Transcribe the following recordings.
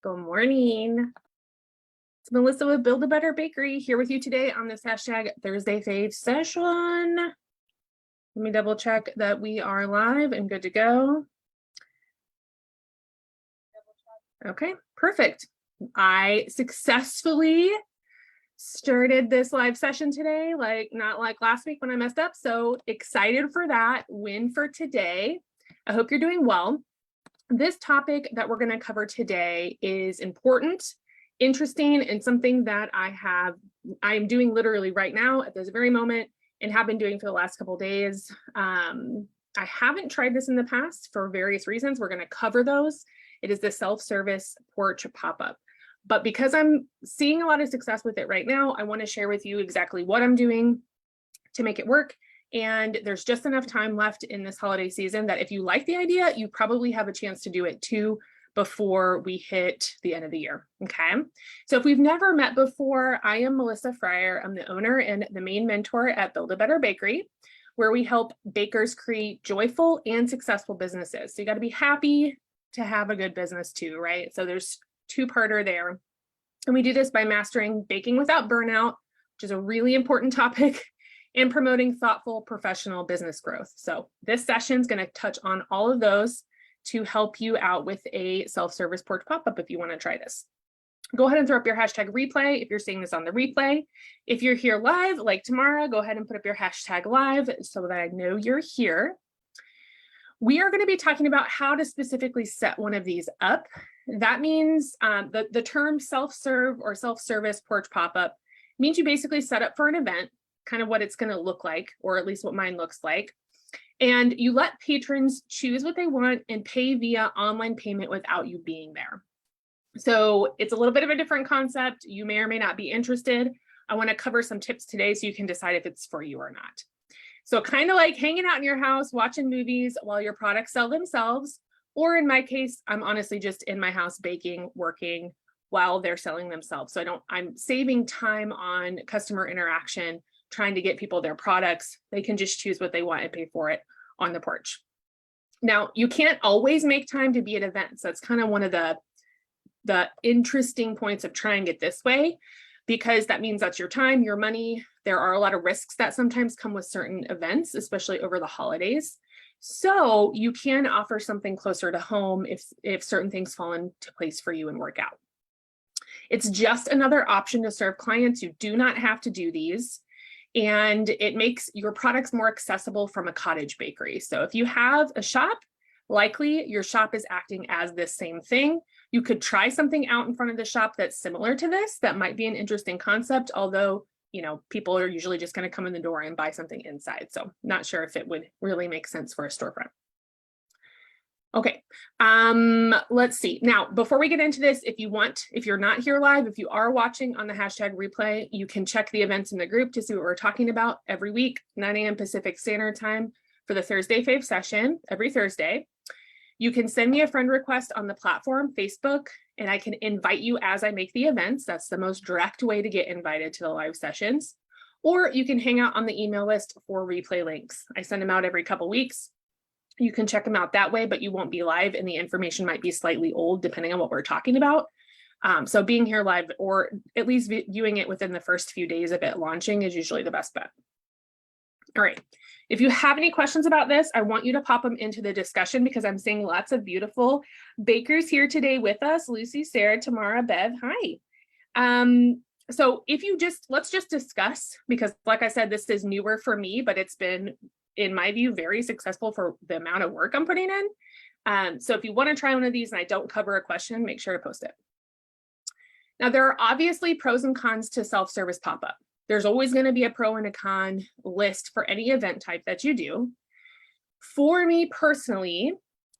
Good morning. It's Melissa with Build a Better Bakery here with you today on this hashtag Thursday Fave session. Let me double check that we are live and good to go. Okay, perfect. I successfully started this live session today, not like last week when I messed up. So excited for that win for today. I hope you're doing well. This topic that we're going to cover today is important, interesting, and something that I'm doing literally right now at this very moment and have been doing for the last couple of days. I haven't tried this in the past for various reasons. We're going to cover those. It is the Self-Service Porch Pop-Up. But because I'm seeing a lot of success with it right now, I want to share with you exactly what I'm doing to make it work. And there's just enough time left in this holiday season that if you like the idea, you probably have a chance to do it too before we hit the end of the year, okay? So if we've never met before, I am Melissa Fryer. I'm the owner and the main mentor at Build a Better Bakery, where we help bakers create joyful and successful businesses. So you got to be happy to have a good business too, right? So there's two-parter there. And we do this by mastering baking without burnout, which is a really important topic, and promoting thoughtful professional business growth. So this session is going to touch on all of those to help you out with a self-service porch pop-up if you want to try this. Go ahead and throw up your hashtag replay if you're seeing this on the replay. If you're here live, like Tamara, go ahead and put up your hashtag live so that I know you're here. We are going to be talking about how to specifically set one of these up. That means the term self-serve or self-service porch pop-up means you basically set up for an event, kind of what it's going to look like, or at least what mine looks like. And you let patrons choose what they want and pay via online payment without you being there. So it's a little bit of a different concept. You may or may not be interested. I want to cover some tips today so you can decide if it's for you or not. So kind of like hanging out in your house, watching movies while your products sell themselves. Or in my case, I'm honestly just in my house baking, working while they're selling themselves. So I'm saving time on customer interaction, trying to get people their products. They can just choose what they want and pay for it on the porch. Now, you can't always make time to be at events. That's kind of one of the interesting points of trying it this way, because that means that's your time, your money. There are a lot of risks that sometimes come with certain events, especially over the holidays. So you can offer something closer to home if certain things fall into place for you and work out. It's just another option to serve clients. You do not have to do these. And it makes your products more accessible from a cottage bakery. So if you have a shop, likely your shop is acting as this same thing. You could try something out in front of the shop that's similar to this. That might be an interesting concept, although, people are usually just going to come in the door and buy something inside. So not sure if it would really make sense for a storefront. Okay, let's see. Now, before we get into this, if you're not here live, if you are watching on the hashtag replay, you can check the events in the group to see what we're talking about every week, 9 a.m. Pacific Standard Time for the Thursday Fave session every Thursday. You can send me a friend request on the platform, Facebook, and I can invite you as I make the events. That's the most direct way to get invited to the live sessions. Or you can hang out on the email list for replay links. I send them out every couple weeks. You can check them out that way, but you won't be live and the information might be slightly old depending on what we're talking about. So being here live or at least viewing it within the first few days of it launching is usually the best bet. All right, if you have any questions about this, I want you to pop them into the discussion because I'm seeing lots of beautiful bakers here today with us. Lucy, Sarah, Tamara, Bev, hi. So let's just discuss, because like I said, this is newer for me, but it's been, in my view, very successful for the amount of work I'm putting in. So if you want to try one of these and I don't cover a question, make sure to post it. Now, there are obviously pros and cons to self-service pop-up. There's always going to be a pro and a con list for any event type that you do. For me personally,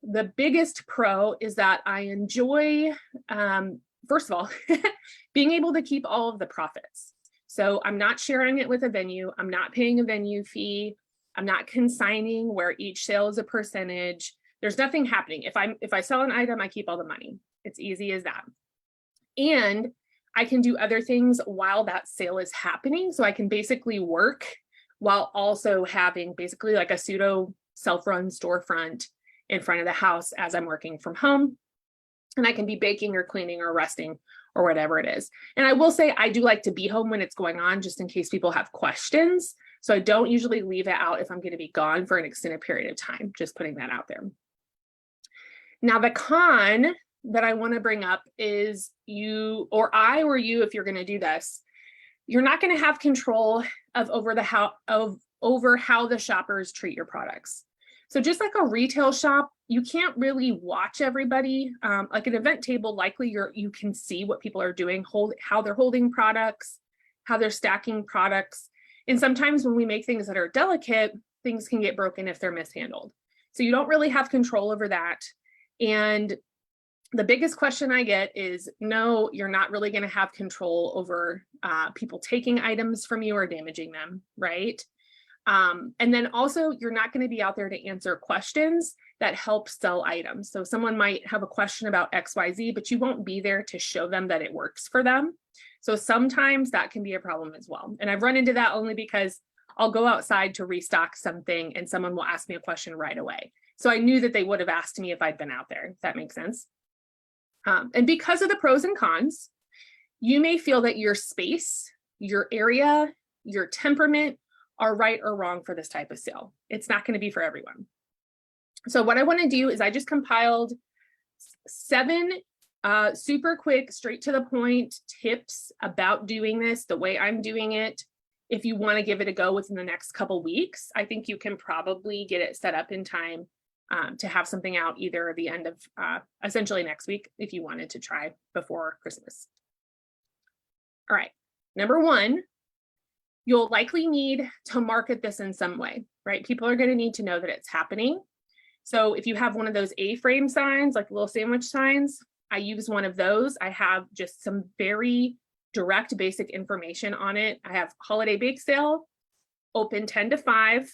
the biggest pro is that I enjoy, first of all, being able to keep all of the profits. So I'm not sharing it with a venue. I'm not paying a venue fee. I'm not consigning where each sale is a percentage. There's nothing happening. If I sell an item, I keep all the money. It's easy as that. And I can do other things while that sale is happening. So I can basically work while also having basically like a pseudo self-run storefront in front of the house as I'm working from home. And I can be baking or cleaning or resting or whatever it is. And I will say, I do like to be home when it's going on, just in case people have questions. So I don't usually leave it out if I'm going to be gone for an extended period of time, just putting that out there. Now, the con that I want to bring up is you, or you, if you're going to do this, you're not going to have control of over how the shoppers treat your products. So just like a retail shop, you can't really watch everybody. Like an event table, likely you can see what people are doing, how they're holding products, how they're stacking products. And sometimes when we make things that are delicate, things can get broken if they're mishandled. So you don't really have control over that. And the biggest question I get is, no, you're not really going to have control over people taking items from you or damaging them, right? And then also, you're not going to be out there to answer questions that help sell items. So someone might have a question about XYZ, but you won't be there to show them that it works for them. So sometimes that can be a problem as well. And I've run into that only because I'll go outside to restock something and someone will ask me a question right away. So I knew that they would have asked me if I'd been out there, if that makes sense. And because of the pros and cons, you may feel that your space, your area, your temperament are right or wrong for this type of sale. It's not going to be for everyone. So what I want to do is I just compiled 7 super quick, straight to the point tips about doing this the way I'm doing it. If you want to give it a go within the next couple weeks, I think you can probably get it set up in time to have something out either the end of essentially next week if you wanted to try before Christmas. All right, number 1, you'll likely need to market this in some way, right? People are going to need to know that it's happening. So if you have one of those A-frame signs, like little sandwich signs, I use one of those. I have just some very direct basic information on it. I have holiday bake sale, open 10 to 5.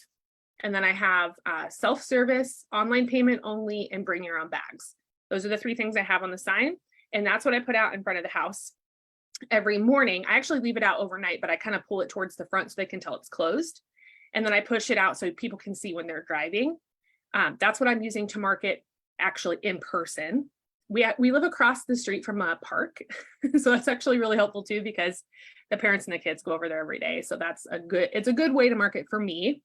And then I have self-service, online payment only, and bring your own bags. Those are the 3 things I have on the sign. And that's what I put out in front of the house every morning. I actually leave it out overnight, but I kind of pull it towards the front so they can tell it's closed. And then I push it out so people can see when they're driving. That's what I'm using to market actually in person. We live across the street from a park. So that's actually really helpful too, because the parents and the kids go over there every day. So it's a good way to market for me.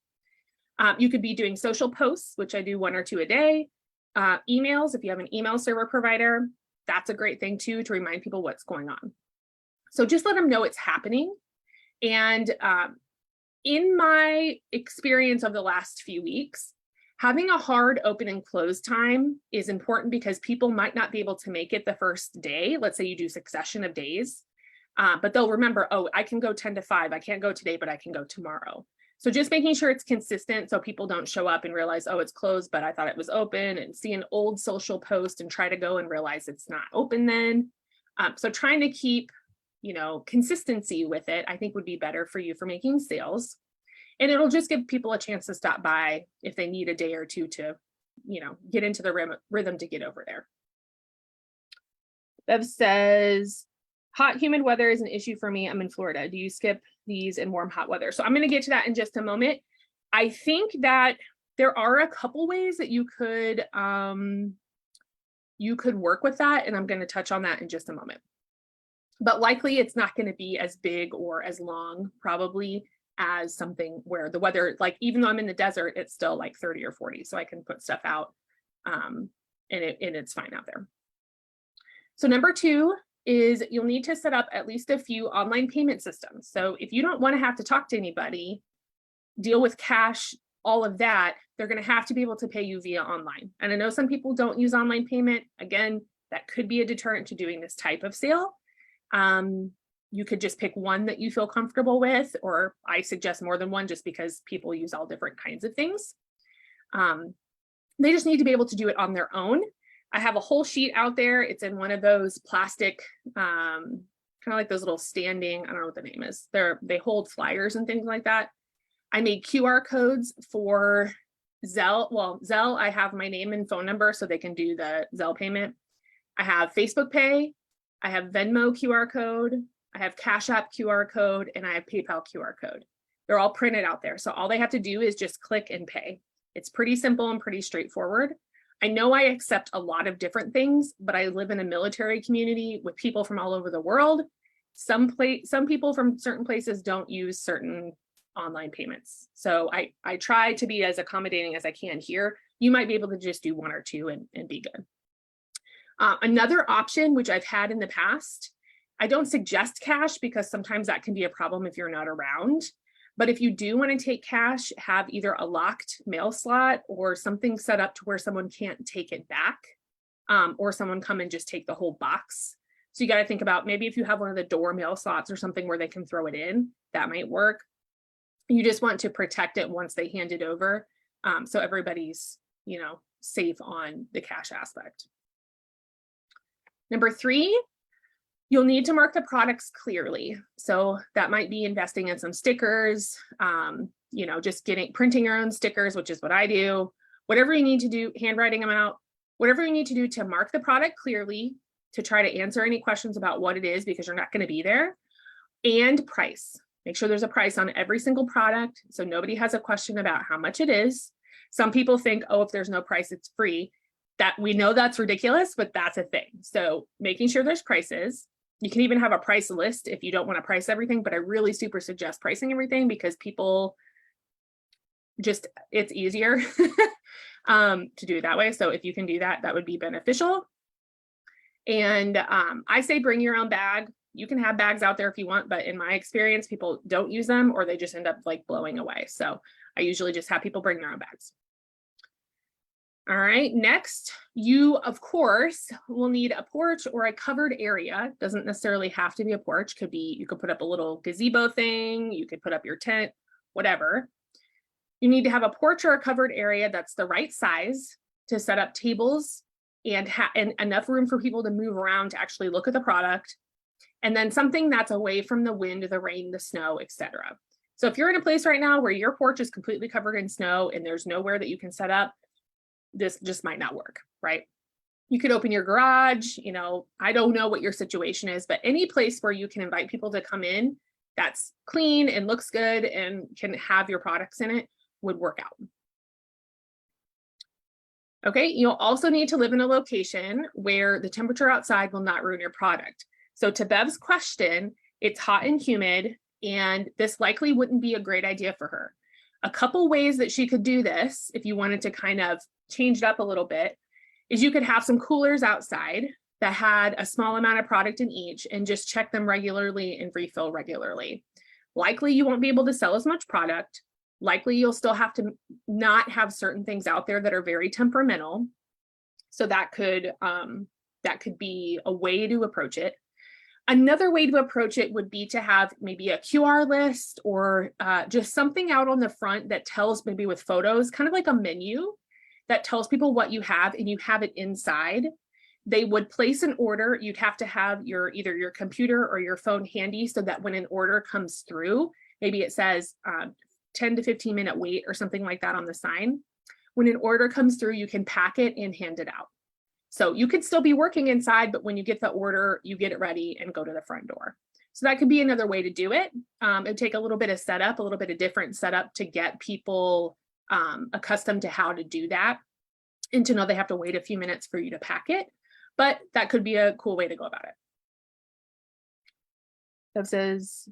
You could be doing social posts, which I do 1 or 2 a day. Emails, if you have an email server provider, that's a great thing too, to remind people what's going on. So just let them know it's happening. And in my experience of the last few weeks, having a hard open and close time is important because people might not be able to make it the first day. Let's say you do succession of days, but they'll remember, oh, I can go 10 to 5. I can't go today, but I can go tomorrow. So just making sure it's consistent so people don't show up and realize, oh, it's closed, but I thought it was open, and see an old social post and try to go and realize it's not open then. So trying to keep, consistency with it, I think would be better for you for making sales. And it'll just give people a chance to stop by if they need a day or 2 to, get into the rhythm to get over there. Bev says, hot, humid weather is an issue for me. I'm in Florida. Do you skip these in warm, hot weather? So I'm going to get to that in just a moment. I think that there are a couple ways that you could work with that. And I'm going to touch on that in just a moment. But likely it's not going to be as big or as long, probably, as something where the weather, like even though I'm in the desert, it's still like 30 or 40. So I can put stuff out and it's fine out there. So number 2 is you'll need to set up at least a few online payment systems. So if you don't want to have to talk to anybody, deal with cash, all of that, they're going to have to be able to pay you via online. And I know some people don't use online payment. Again, that could be a deterrent to doing this type of sale. You could just pick one that you feel comfortable with, or I suggest more than one just because people use all different kinds of things. They just need to be able to do it on their own. I have a whole sheet out there. It's in one of those plastic, kind of like those little standing, I don't know what the name is. They hold flyers and things like that. I made QR codes for Zelle. Well, Zelle, I have my name and phone number so they can do the Zelle payment. I have Facebook Pay. I have Venmo QR code. I have Cash App QR code, and I have PayPal QR code. They're all printed out there. So all they have to do is just click and pay. It's pretty simple and pretty straightforward. I know I accept a lot of different things, but I live in a military community with people from all over the world. Some people from certain places don't use certain online payments. So I try to be as accommodating as I can here. You might be able to just do one or two and be good. Another option, which I've had in the past, I don't suggest cash because sometimes that can be a problem if you're not around. But if you do want to take cash, have either a locked mail slot or something set up to where someone can't take it back, or someone come and just take the whole box. So you got to think about maybe if you have one of the door mail slots or something where they can throw it in, that might work. You just want to protect it once they hand it over. So everybody's, safe on the cash aspect. Number 3, you'll need to mark the products clearly. So that might be investing in some stickers, just printing your own stickers, which is what I do. Whatever you need to do, handwriting them out, whatever you need to do to mark the product clearly, to try to answer any questions about what it is, because you're not going to be there, and price. Make sure there's a price on every single product, so nobody has a question about how much it is. Some people think, oh, if there's no price, it's free. That we know that's ridiculous, but that's a thing. So making sure there's prices. You can even have a price list if you don't want to price everything, but I really super suggest pricing everything because people it's easier to do it that way. So if you can do that, that would be beneficial. And I say bring your own bag. You can have bags out there if you want, but in my experience, people don't use them or they just end up like blowing away. So I usually just have people bring their own bags. All right, next, you, of course, will need a porch or a covered area. Doesn't necessarily have to be a porch. Could be, you could put up a little gazebo thing. You could put up your tent, whatever. You need to have a porch or a covered area that's the right size to set up tables and enough room for people to move around to actually look at the product. And then something that's away from the wind, the rain, the snow, etc. So if you're in a place right now where your porch is completely covered in snow and there's nowhere that you can set up, this just might not work, right? You could open your garage, I don't know what your situation is, but any place where you can invite people to come in that's clean and looks good and can have your products in it would work out. Okay, you'll also need to live in a location where the temperature outside will not ruin your product. So to Bev's question, it's hot and humid, and this likely wouldn't be a great idea for her. A couple ways that she could do this, if you wanted to kind of change it up a little bit, is you could have some coolers outside that had a small amount of product in each and just check them regularly and refill regularly. Likely you won't be able to sell as much product. Likely you'll still have to not have certain things out there that are very temperamental. So that could be a way to approach it. Another way to approach it would be to have maybe a QR list or just something out on the front that tells, maybe with photos, kind of like a menu that tells people what you have and you have it inside. They would place an order. You'd have to have either your computer or your phone handy so that when an order comes through, maybe it says 10 to 15 minute wait or something like that on the sign. When an order comes through, you can pack it and hand it out. So you could still be working inside, but when you get the order, you get it ready and go to the front door. So that could be another way to do it. It'd take a little bit of setup, a little bit of different setup to get people accustomed to how to do that and to know they have to wait a few minutes for you to pack it. But that could be a cool way to go about it. That says,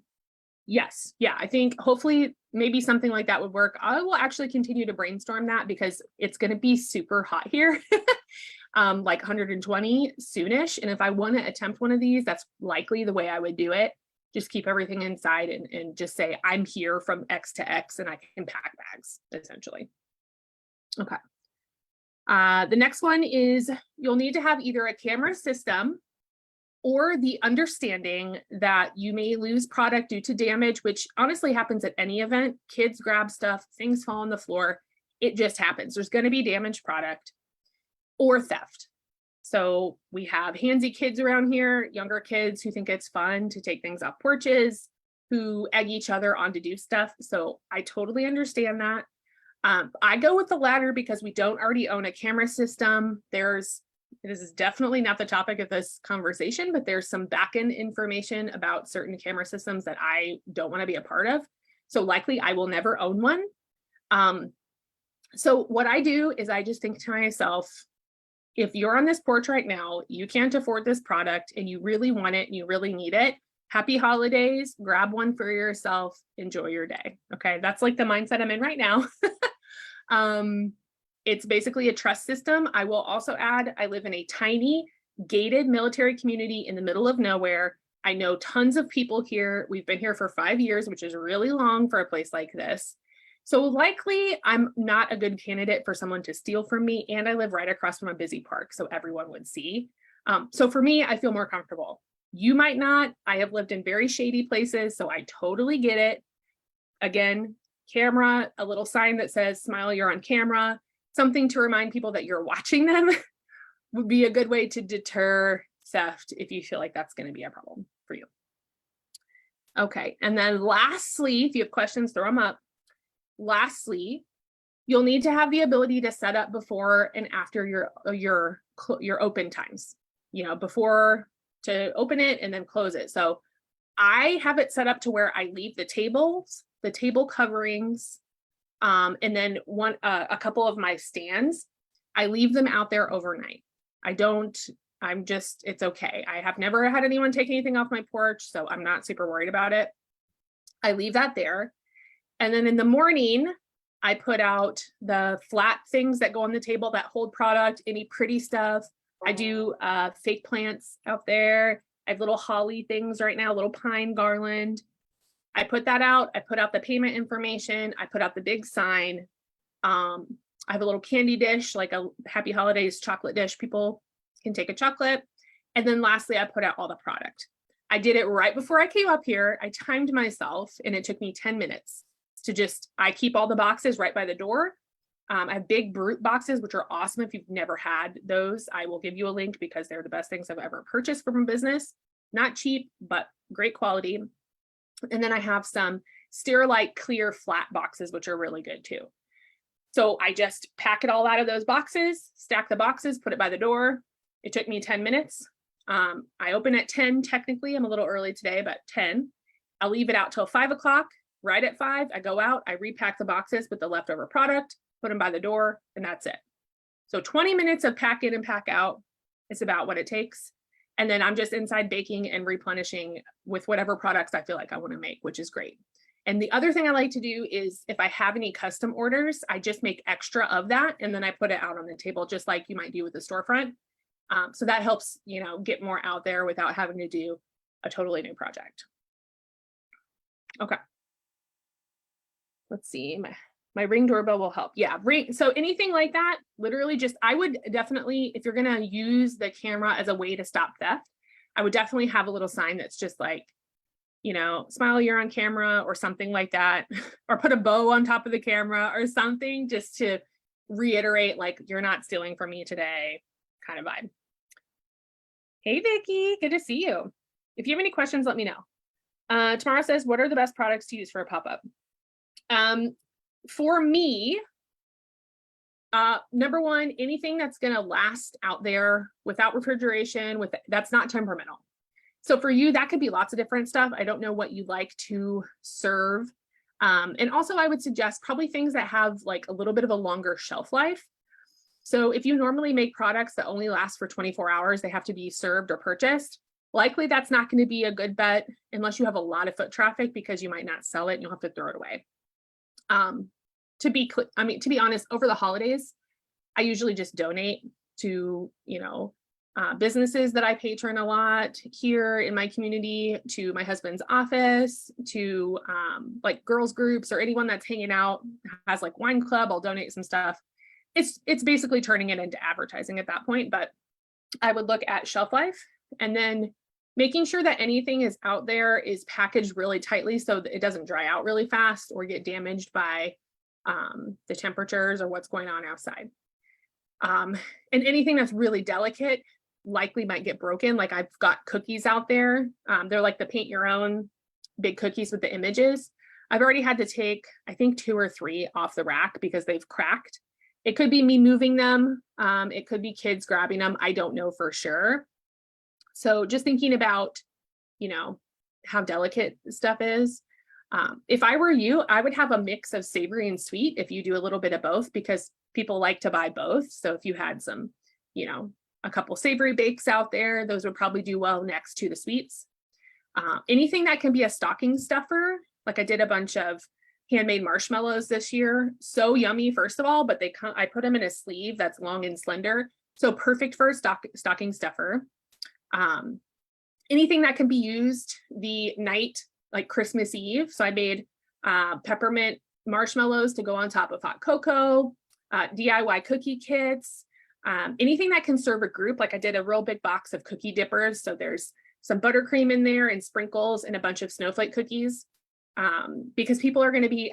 yes. Yeah, I think hopefully maybe something like that would work. I will actually continue to brainstorm that because it's going to be super hot here. Like 120 soonish. And if I want to attempt one of these, that's likely the way I would do it. Just keep everything inside and just say, I'm here from X to X and I can pack bags, essentially. Okay. The next one is you'll need to have either a camera system or the understanding that you may lose product due to damage, which honestly happens at any event. Kids grab stuff, things fall on the floor. It just happens. There's going to be damaged product. Or theft. So we have handsy kids around here, younger kids who think it's fun to take things off porches, who egg each other on to do stuff. So I totally understand that. I go with the latter because we don't already own a camera system. This is definitely not the topic of this conversation, but there's some back-end information about certain camera systems that I don't want to be a part of. So likely I will never own one. So what I do is I just think to myself, if you're on this porch right now, you can't afford this product and you really want it and you really need it, happy holidays, grab one for yourself, enjoy your day. Okay, that's like the mindset I'm in right now. It's basically a trust system. I will also add, I live in a tiny gated military community in the middle of nowhere. I know tons of people here. We've been here for 5 years, which is really long for a place like this. So likely I'm not a good candidate for someone to steal from me. And I live right across from a busy park, so everyone would see. So for me, I feel more comfortable. You might not. I have lived in very shady places, so I totally get it. Again, camera, a little sign that says, smile, you're on camera, something to remind people that you're watching them would be a good way to deter theft if you feel like that's going to be a problem for you. Okay, and then lastly, if you have questions, throw them up. Lastly, you'll need to have the ability to set up before and after your open times, you know, before to open it and then close it. So I have it set up to where I leave the tables, the table coverings, and then a couple of my stands, I leave them out there overnight. It's okay. I have never had anyone take anything off my porch, so I'm not super worried about it. I leave that there. And then in the morning, I put out the flat things that go on the table that hold product, any pretty stuff. I do fake plants out there. I have little holly things right now, little pine garland. I put that out. I put out the payment information. I put out the big sign. I have a little candy dish, like a Happy Holidays chocolate dish. People can take a chocolate. And then lastly, I put out all the product. I did it right before I came up here. I timed myself and it took me 10 minutes to I keep all the boxes right by the door. I have big brute boxes, which are awesome. If you've never had those, I will give you a link because they're the best things I've ever purchased from a business. Not cheap, but great quality. And then I have some Sterilite clear flat boxes, which are really good too. So I just pack it all out of those boxes, stack the boxes, put it by the door. It took me 10 minutes. I open at 10, technically. I'm a little early today, but 10. I'll leave it out till 5 o'clock. Right at 5, I go out, I repack the boxes with the leftover product, put them by the door, and that's it. So 20 minutes of pack in and pack out is about what it takes. And then I'm just inside baking and replenishing with whatever products I feel like I want to make, which is great. And the other thing I like to do is if I have any custom orders, I just make extra of that. And then I put it out on the table, just like you might do with the storefront. So that helps, you know, get more out there without having to do a totally new project. Okay. Let's see, my Ring doorbell will help. Yeah, Ring. So anything like that, literally just, I would definitely, if you're gonna use the camera as a way to stop theft, I would definitely have a little sign that's just like, you know, smile, you're on camera or something like that, or put a bow on top of the camera or something just to reiterate like, you're not stealing from me today kind of vibe. Hey, Vicky, good to see you. If you have any questions, let me know. Tamara says, what are the best products to use for a pop-up? For me, number one, anything that's going to last out there without refrigeration, that's not temperamental. So for you, that could be lots of different stuff. I don't know what you like to serve. And also I would suggest probably things that have like a little bit of a longer shelf life. So if you normally make products that only last for 24 hours, they have to be served or purchased. Likely that's not going to be a good bet unless you have a lot of foot traffic because you might not sell it and you'll have to throw it away. To be honest, over the holidays, I usually just donate to, you know, businesses that I patron a lot here in my community, to my husband's office, to like girls groups or anyone that's hanging out, has like wine club, I'll donate some stuff. It's basically turning it into advertising at that point, but I would look at shelf life and then making sure that anything is out there is packaged really tightly so that it doesn't dry out really fast or get damaged by the temperatures or what's going on outside. And anything that's really delicate likely might get broken. Like I've got cookies out there. They're like the paint your own big cookies with the images. I've already had to take, I think 2 or 3 off the rack because they've cracked. It could be me moving them. It could be kids grabbing them. I don't know for sure. So just thinking about, you know, how delicate stuff is. If I were you, I would have a mix of savory and sweet if you do a little bit of both, because people like to buy both. So if you had some you know, a couple savory bakes out there. Those would probably do well next to the sweets. Anything that can be a stocking stuffer, like I did a bunch of handmade marshmallows this year. So yummy, first of all, but I put them in a sleeve that's long and slender. So perfect for a stocking stuffer. Anything that can be used the night, like Christmas Eve. So I made peppermint marshmallows to go on top of hot cocoa, DIY cookie kits, anything that can serve a group. Like I did a real big box of cookie dippers. So there's some buttercream in there and sprinkles and a bunch of snowflake cookies, because people are going to be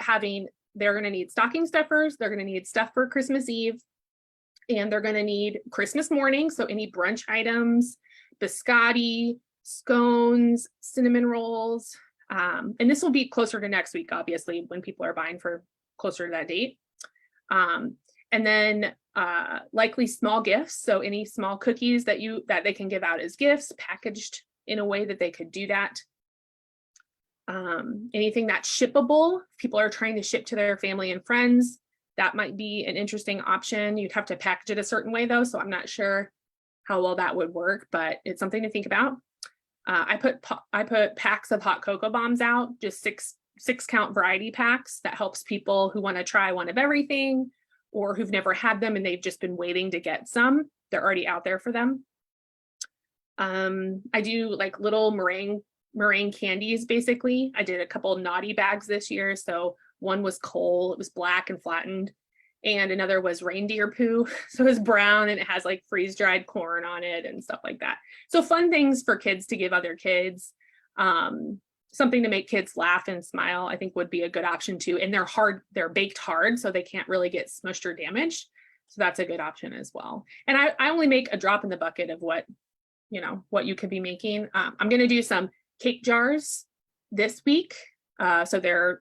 they're going to need stocking stuffers. They're going to need stuff for Christmas Eve, and they're going to need Christmas morning. So any brunch items, biscotti, scones, cinnamon rolls. And this will be closer to next week, obviously, when people are buying for closer to that date. And then likely small gifts. So any small cookies that they can give out as gifts, packaged in a way that they could do that. Anything that's shippable. People are trying to ship to their family and friends. That might be an interesting option. You'd have to package it a certain way though, so I'm not sure how well that would work, but it's something to think about. I put packs of hot cocoa bombs out, just six count variety packs that helps people who want to try one of everything, or who've never had them and they've just been waiting to get some. They're already out there for them. I do like little meringue candies, basically. I did a couple naughty bags this year. So one was coal, it was black and flattened, and another was reindeer poo. So it's brown and it has like freeze-dried corn on it and stuff like that. So fun things for kids to give other kids. Something to make kids laugh and smile, I think would be a good option too. And they're baked hard, so they can't really get smushed or damaged. So that's a good option as well. And I only make a drop in the bucket of what you could be making. I'm going to do some cake jars this week. So they're,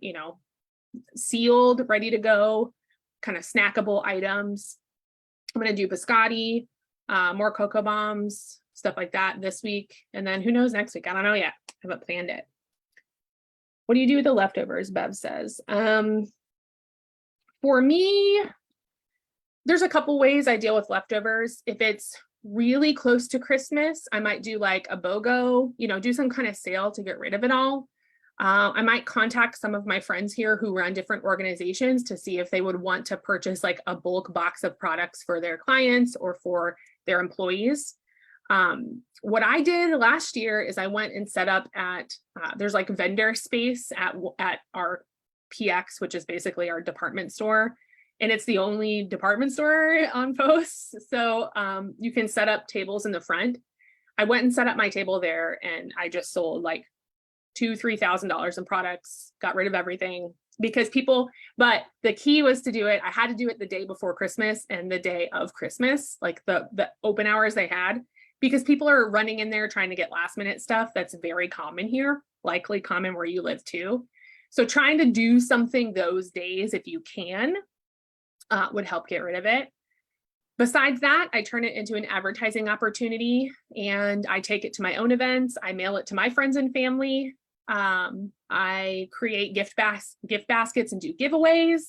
sealed, ready to go, kind of snackable items. I'm going to do biscotti, more cocoa bombs, stuff like that this week. And then who knows next week? I don't know yet. I haven't planned it. What do you do with the leftovers? Bev says. For me, there's a couple ways I deal with leftovers. If it's really close to Christmas, I might do like a BOGO, do some kind of sale to get rid of it all. I might contact some of my friends here who run different organizations to see if they would want to purchase like a bulk box of products for their clients or for their employees. What I did last year is I went and set up at, there's like vendor space at our PX, which is basically our department store. And it's the only department store on post. So you can set up tables in the front. I went and set up my table there and I just sold like $2,000-$3,000 in products, got rid of everything but the key was to do it. I had to do it the day before Christmas and the day of Christmas, like the open hours they had, because people are running in there trying to get last minute stuff. That's very common here, likely common where you live too. So trying to do something those days, if you can, would help get rid of it. Besides that, I turn it into an advertising opportunity and I take it to my own events. I mail it to my friends and family. I create gift baskets and do giveaways.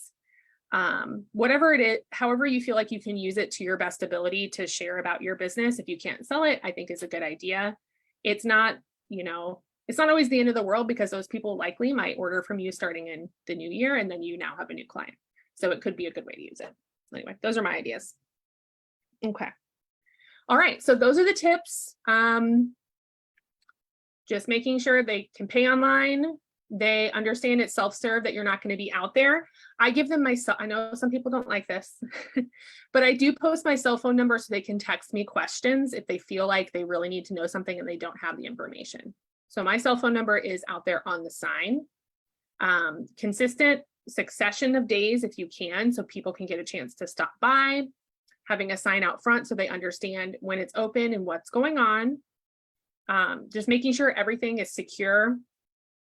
Whatever it is, however you feel like you can use it to your best ability to share about your business. If you can't sell it, I think is a good idea. It's not, it's not always the end of the world, because those people likely might order from you starting in the new year and then you now have a new client. So it could be a good way to use it. Anyway, those are my ideas. Okay. All right. So those are the tips. Just making sure they can pay online. They understand it's self-serve, that you're not going to be out there. I give them I know some people don't like this, but I do post my cell phone number so they can text me questions if they feel like they really need to know something and they don't have the information. So my cell phone number is out there on the sign. Consistent succession of days if you can, so people can get a chance to stop by. Having a sign out front so they understand when it's open and what's going on. Just making sure everything is secure.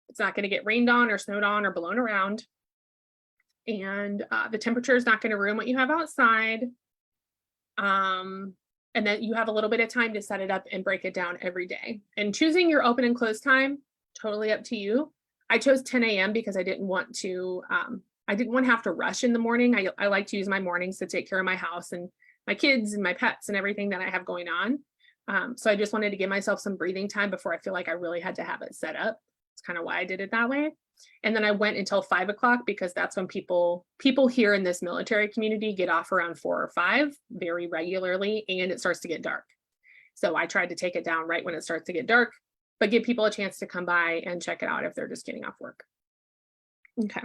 It's not going to get rained on or snowed on or blown around. And the temperature is not going to ruin what you have outside. And then you have a little bit of time to set it up and break it down every day. And choosing your open and close time, totally up to you. I chose 10 a.m. because I didn't want to have to rush in the morning. I like to use my mornings to take care of my house and my kids and my pets and everything that I have going on. So I just wanted to give myself some breathing time before I feel like I really had to have it set up. It's kind of why I did it that way. And then I went until 5 o'clock because that's when people here in this military community get off around 4 or 5 very regularly, and it starts to get dark. So I tried to take it down right when it starts to get dark, but give people a chance to come by and check it out if they're just getting off work. Okay.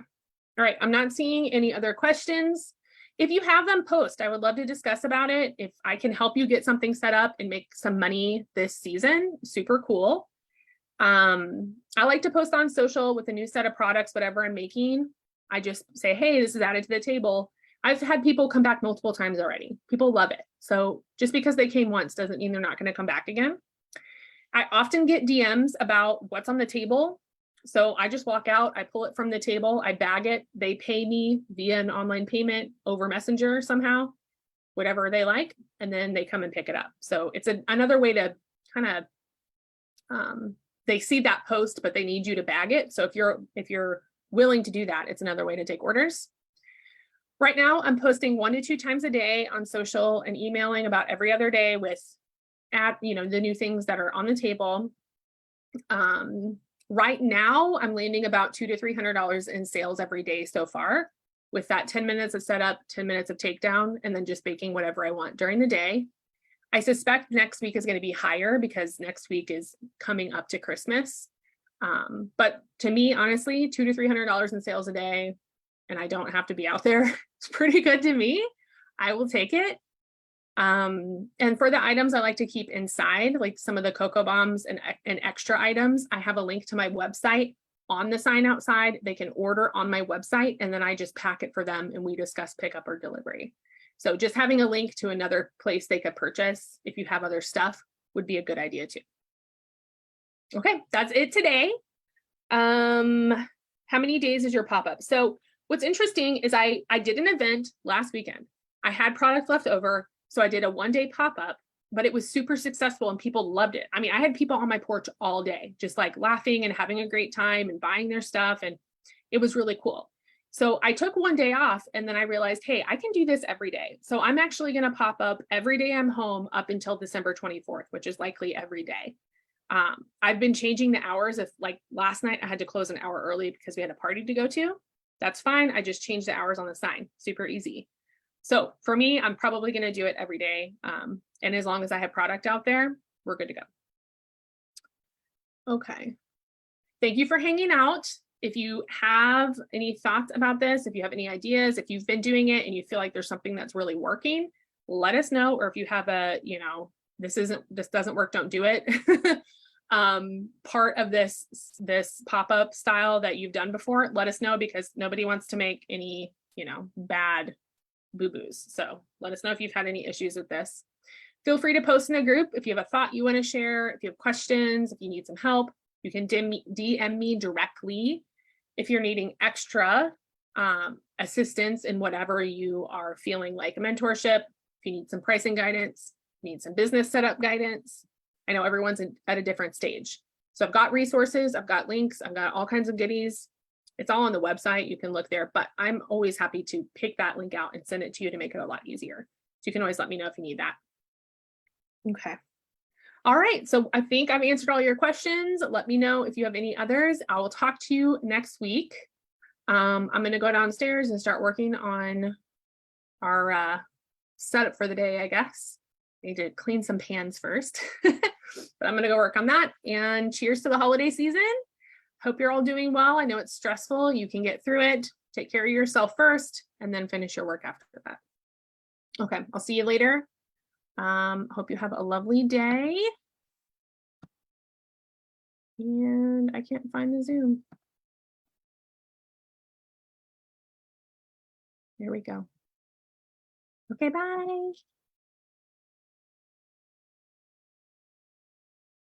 All right. I'm not seeing any other questions. If you have them, post. I would love to discuss about it. If I can help you get something set up and make some money this season, super cool. I like to post on social with a new set of products, whatever I'm making. I just say, hey, this is added to the table. I've had people come back multiple times already. People love it. So just because they came once doesn't mean they're not going to come back again. I often get DMs about what's on the table. So I just walk out, I pull it from the table, I bag it, they pay me via an online payment over Messenger somehow, whatever they like, and then they come and pick it up. So it's another way to kind of, they see that post, but they need you to bag it. So if you're willing to do that, it's another way to take orders. Right now, I'm posting 1 to 2 times a day on social and emailing about every other day with the new things that are on the table. Right now, I'm landing about $200 to $300 in sales every day so far, with that 10 minutes of setup, 10 minutes of takedown, and then just baking whatever I want during the day. I suspect next week is going to be higher because next week is coming up to Christmas. But to me, honestly, $200 to $300 in sales a day, and I don't have to be out there. It's pretty good to me. I will take it. And for the items I like to keep inside, like some of the cocoa bombs and extra items, I have a link to my website on the sign outside. They can order on my website, and then I just pack it for them and we discuss pickup or delivery. So just having a link to another place they could purchase if you have other stuff would be a good idea too. Okay, that's it today. How many days is your pop-up? So what's interesting is I did an event last weekend. I had product left over. So I did a 1-day pop-up, but it was super successful and people loved it. I mean, I had people on my porch all day, just like laughing and having a great time and buying their stuff. And it was really cool. So I took 1 day off and then I realized, hey, I can do this every day. So I'm actually going to pop up every day I'm home up until December 24th, which is likely every day. I've been changing the hours. If like last night I had to close an hour early because we had a party to go to, that's fine. I just changed the hours on the sign, super easy. So for me, I'm probably going to do it every day. And as long as I have product out there, we're good to go. Okay. Thank you for hanging out. If you have any thoughts about this, if you have any ideas, if you've been doing it and you feel like there's something that's really working, let us know. Or if you have this doesn't work, don't do it. Part of this pop-up style that you've done before, let us know, because nobody wants to make any, bad boo-boos. So let us know if you've had any issues with this. Feel free to post in a group if you have a thought you want to share, if you have questions, if you need some help. You can DM me directly if you're needing extra assistance in whatever you are feeling like a mentorship. If you need some pricing guidance, need some business setup guidance. I know everyone's at a different stage. So I've got resources, I've got links, I've got all kinds of goodies. It's all on the website. You can look there, but I'm always happy to pick that link out and send it to you to make it a lot easier. So you can always let me know if you need that. Okay. All right. So I think I've answered all your questions. Let me know if you have any others. I will talk to you next week. I'm going to go downstairs and start working on our setup for the day, I guess. I need to clean some pans first, but I'm going to go work on that. And cheers to the holiday season. Hope you're all doing well. I know it's stressful. You can get through it. Take care of yourself first and then finish your work after that. Okay, I'll see you later. Hope you have a lovely day. And I can't find the Zoom. There we go. Okay, bye.